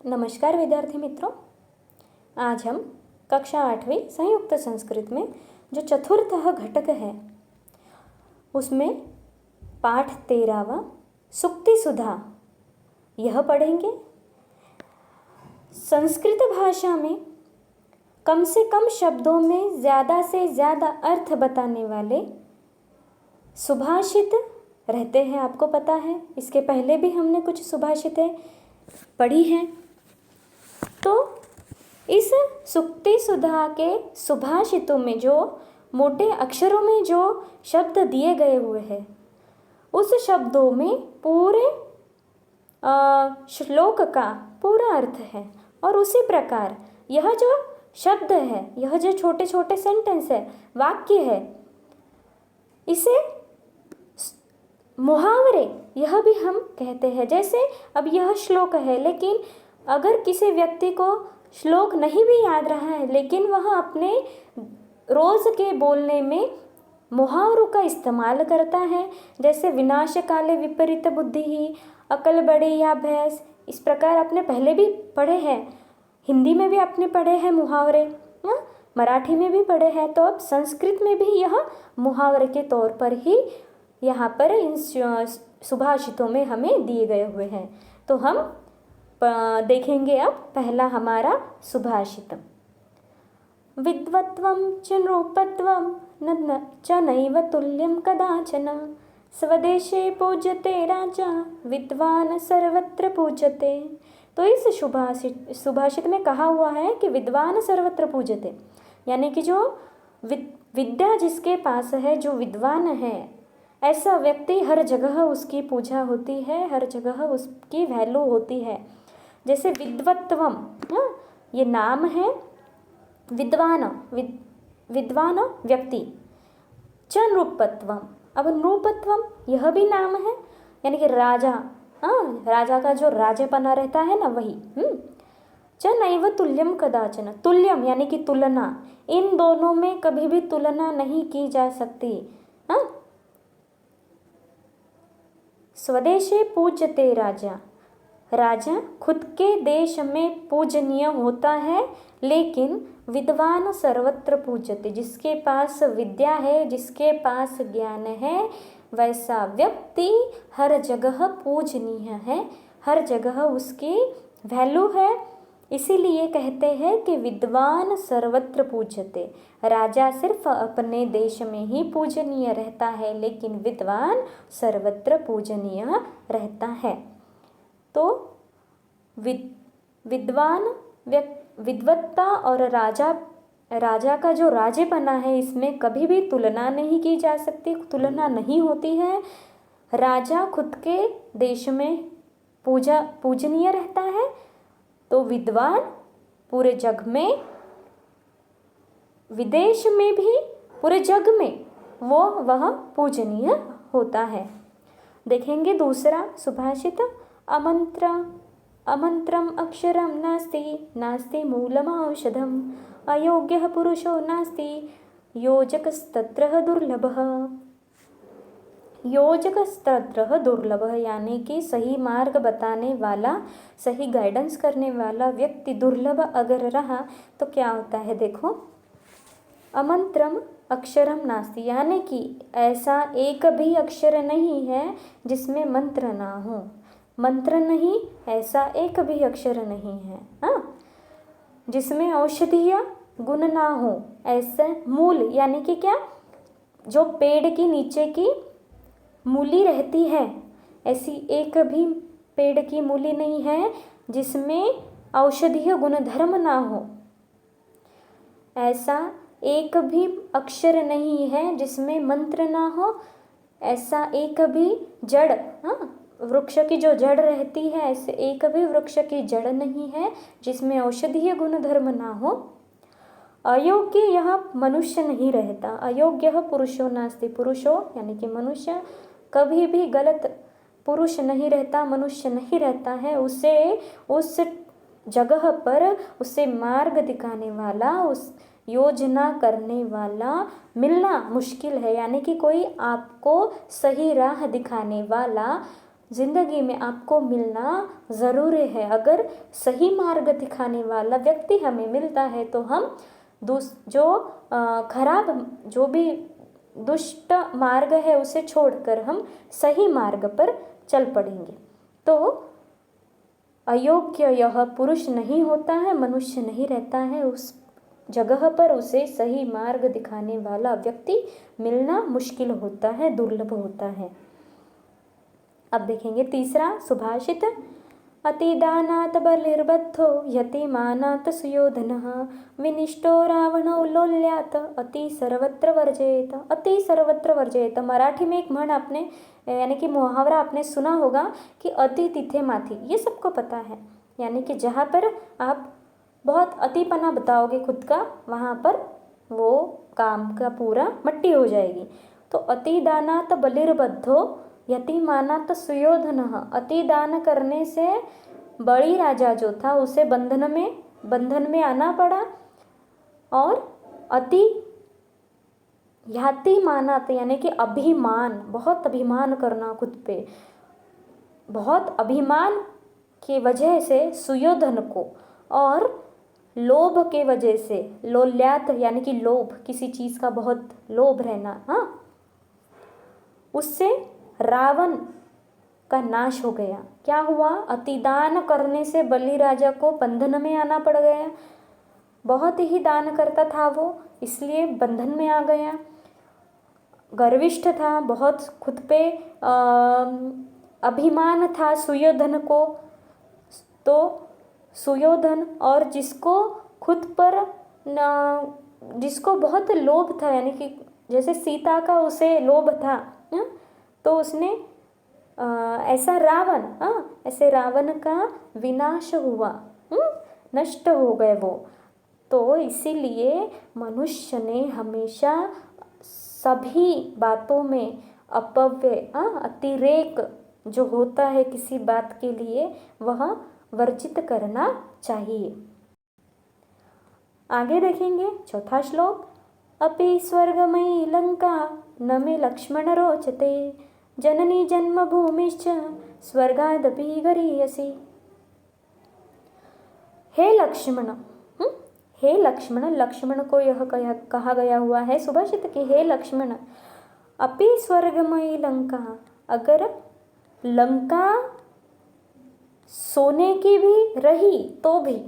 नमस्कार विद्यार्थी मित्रों, आज हम कक्षा 8वीं संयुक्त संस्कृत में जो चतुर्थ घटक है उसमें पाठ 13वां सुक्ति सुधा यह पढ़ेंगे। संस्कृत भाषा में कम से कम शब्दों में ज़्यादा से ज़्यादा अर्थ बताने वाले सुभाषित रहते हैं, आपको पता है। इसके पहले भी हमने कुछ सुभाषितें पढ़ी हैं। तो इस सुक्ति सुधा के सुभाषितों में जो मोटे अक्षरों में जो शब्द दिए गए हुए हैं उस शब्दों में पूरे श्लोक का पूरा अर्थ है। और उसी प्रकार यह जो शब्द है, यह जो छोटे छोटे सेंटेंस है, वाक्य है, इसे मुहावरे यह भी हम कहते हैं। जैसे अब यह श्लोक है, लेकिन अगर किसी व्यक्ति को श्लोक नहीं भी याद रहा है लेकिन वह अपने रोज़ के बोलने में मुहावरों का इस्तेमाल करता है। जैसे विनाश काले विपरीत बुद्धि ही, अकल बड़ी या भैंस, इस प्रकार आपने पहले भी पढ़े हैं। हिंदी में भी आपने पढ़े हैं मुहावरे, मराठी में भी पढ़े हैं। तो अब संस्कृत में भी यह मुहावरे के तौर पर ही यहाँ पर इन सुभाषितों में हमें दिए गए हुए हैं। तो हम देखेंगे अब पहला हमारा सुभाषित। विद्वत्वं च नृपत्वं न च नैव तुल्यं कदाचन, स्वदेशे पूज्यते राजा विद्वान सर्वत्र पूज्यते। तो इस सुभाषित में कहा हुआ है कि विद्वान सर्वत्र पूज्यते, यानी कि जो विद्या जिसके पास है, जो विद्वान है, ऐसा व्यक्ति हर जगह उसकी पूजा होती है, हर जगह उसकी वैल्यू होती है। जैसे विद्वत्वम, ये नाम है विद्वान, विद्वान व्यक्ति। च नृपत्वम, अब नृपत्वम यह भी नाम है, यानी कि राजा, राजा का जो राजपना रहता है ना, वही। च नैव तुल्यम कदाचन, तुल्यम यानी कि तुलना, इन दोनों में कभी भी तुलना नहीं की जा सकती। स्वदेशे पूज्यते राजा, राजा खुद के देश में पूजनीय होता है, लेकिन विद्वान सर्वत्र पूज्यते, जिसके पास विद्या है, जिसके पास ज्ञान है, वैसा व्यक्ति हर जगह पूजनीय है, हर जगह उसकी वैल्यू है। इसीलिए कहते हैं कि विद्वान सर्वत्र पूज्यते, राजा सिर्फ अपने देश में ही पूजनीय रहता है, लेकिन विद्वान सर्वत्र पूजनीय रहता है। तो विद्वान विद्वत्ता और राजा का जो राजेपना है, इसमें कभी भी तुलना नहीं की जा सकती, तुलना नहीं होती है। राजा खुद के देश में पूजनीय रहता है, तो विद्वान पूरे जग में, विदेश में भी, पूरे जग में वह पूजनीय होता है। देखेंगे दूसरा सुभाषित। अमंत्रम अक्षरम नास्ति, नास्ति मूलम औषधम, अयोग्यः पुरुषो नास्ति, योजकस्तत्र दुर्लभः। योजकस्तत्र दुर्लभः यानी कि सही मार्ग बताने वाला, सही गाइडेंस करने वाला व्यक्ति दुर्लभ अगर रहा तो क्या होता है, देखो। अमंत्रम अक्षरम नास्ति, यानी कि ऐसा एक भी अक्षर नहीं है जिसमें मंत्र ना हो। मंत्र नहीं, ऐसा एक भी अक्षर नहीं है जिसमें औषधीय गुण ना हो। ऐसे मूल यानी कि क्या, जो पेड़ की नीचे की मूली रहती है, ऐसी एक भी पेड़ की मूली नहीं है जिसमें औषधीय गुणधर्म ना हो। ऐसा एक भी अक्षर नहीं है जिसमें मंत्र ना हो। ऐसा एक भी जड़, वृक्ष की जो जड़ रहती है, ऐसे एक भी वृक्ष की जड़ नहीं है जिसमें औषधीय गुणधर्म ना हो। अयोग्य यह मनुष्य नहीं रहता, अयोग्य पुरुषो नास्ति, पुरुषो यानी कि मनुष्य कभी भी गलत पुरुष नहीं रहता, मनुष्य नहीं रहता है। उसे उस जगह पर उसे मार्ग दिखाने वाला, उस योजना करने वाला मिलना मुश्किल है, यानी कि कोई आपको सही राह दिखाने वाला ज़िंदगी में आपको मिलना ज़रूरी है। अगर सही मार्ग दिखाने वाला व्यक्ति हमें मिलता है तो हम खराब जो भी दुष्ट मार्ग है उसे छोड़कर हम सही मार्ग पर चल पड़ेंगे। तो अयोग्य यह पुरुष नहीं होता है, मनुष्य नहीं रहता है, उस जगह पर उसे सही मार्ग दिखाने वाला व्यक्ति मिलना मुश्किल होता है, दुर्लभ होता है। अब देखेंगे तीसरा सुभाषित। अतिदानात् बलिर्बद्धो यतिमानात् सुयोधनः विनिष्टो रावणो लोल्यात् अति सर्वत्र वर्जयेत। अति सर्वत्र वर्जयेत मराठी में एक म्हण आपने यानी कि मुहावरा आपने सुना होगा कि अति तिथे माथी, ये सबको पता है। यानी कि जहाँ पर आप बहुत अतिपना बताओगे खुद का, वहाँ पर वो काम का पूरा मट्टी हो जाएगी। तो अतिदानात् बलिर्बद्धो यतिमानात् सुयोधनः, अति दान करने से बड़ी राजा जो था उसे बंधन में आना पड़ा। और अति यतिमानात् यानी कि अभिमान, बहुत अभिमान करना खुद पे, बहुत अभिमान की वजह से सुयोधन को, और लोभ के वजह से लोल्यात यानी कि लोभ, किसी चीज़ का बहुत लोभ रहना, हाँ, उससे रावण का नाश हो गया। क्या हुआ? अतिदान करने से बलि राजा को बंधन में आना पड़ गया। बहुत ही दान करता था वो, इसलिए बंधन में आ गया। गर्विष्ठ था, बहुत खुद पे अभिमान था सुयोधन को। तो सुयोधन, और जिसको खुद पर जिसको बहुत लोभ था, यानी कि जैसे सीता का उसे लोभ था, तो उसने ऐसा रावण का विनाश हुआ, नष्ट हो गए वो। तो इसीलिए मनुष्य ने हमेशा सभी बातों में अपव्यय, अतिरेक जो होता है किसी बात के लिए, वह वर्जित करना चाहिए। आगे देखेंगे चौथा श्लोक। अपि स्वर्गमयी लंका न मे लक्ष्मण रोचते जननी जन्मभूमिश्च स्वर्गादपि गरीयसी। हे लक्ष्मण, हे लक्ष्मण, लक्ष्मण को यह कहा गया हुआ है सुभाषित कि हे लक्ष्मण, अपि स्वर्गमयी लंका, अगर लंका सोने की भी रही तो भी,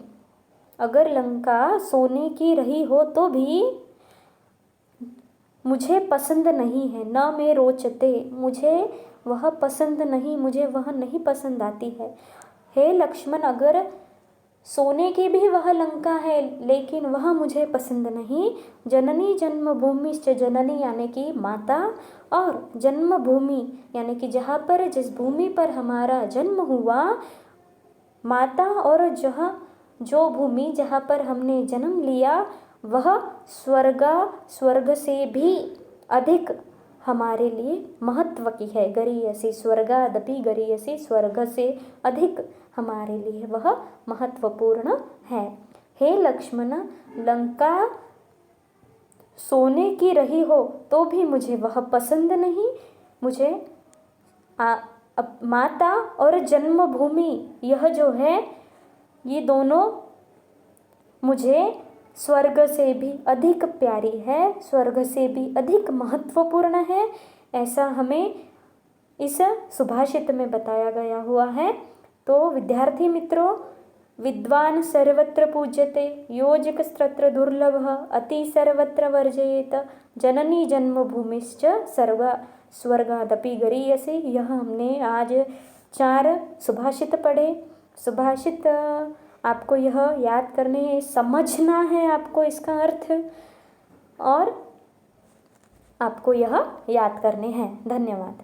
अगर लंका सोने की रही हो तो भी मुझे पसंद नहीं है। न मैं रोचते, मुझे वह पसंद नहीं, मुझे वह नहीं पसंद आती है। हे लक्ष्मण, अगर सोने की भी वह लंका है लेकिन वह मुझे पसंद नहीं। जननी जन्मभूमिश्च, जननी यानी कि माता, और जन्मभूमि यानी कि जहाँ पर, जिस भूमि पर हमारा जन्म हुआ, माता, और जो भूमि जहाँ पर हमने जन्म लिया, वह स्वर्ग से भी अधिक हमारे लिए महत्व की है। गरीयसी स्वर्गादपि गरीयसी, स्वर्ग से अधिक हमारे लिए वह महत्वपूर्ण है। हे लक्ष्मण, लंका सोने की रही हो तो भी मुझे वह पसंद नहीं। मुझे माता और जन्मभूमि, यह जो है, ये दोनों मुझे स्वर्ग से भी अधिक प्यारी है, स्वर्ग से भी अधिक महत्वपूर्ण है। ऐसा हमें इस सुभाषित में बताया गया हुआ है। तो विद्यार्थी मित्रों, विद्वान सर्वत्र पूज्यते योजकस्तत्र दुर्लभः अति सर्वत्र वर्जयेत जननी जन्मभूमिश्च स्वर्गादपि गरीयसी। यह हमने आज 4 सुभाषित पढ़े। सुभाषित आपको यह याद करने हैं, समझना है आपको इसका अर्थ, और आपको यह याद करने हैं। धन्यवाद।